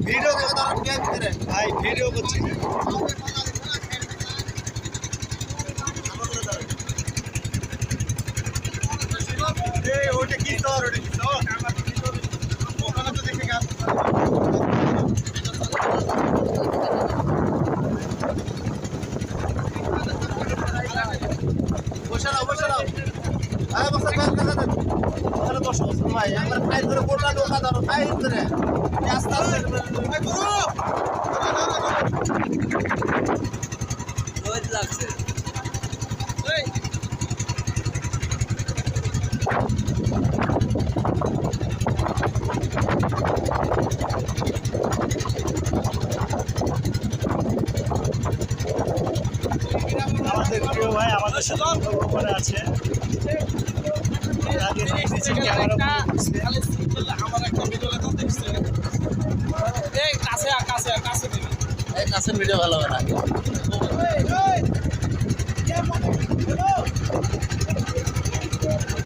video ভাই video করছি ওটা কি তোর ওটা কি তোর ওখানে তো দেখে গাছ বসাও বসাও আরে বসা কাজ দেখা দেন ওখানে বসো ভাই আমরা ফাইল করে কোটা ঢোকা দাও ফাইল করে আস্তে আস্তে ভাই গুরু রোজ লাগছে এই আমাদের প্রিয় ভাই আমাদের সাথে ওখানে আছে কাছে ভিডিও ভালো হবে না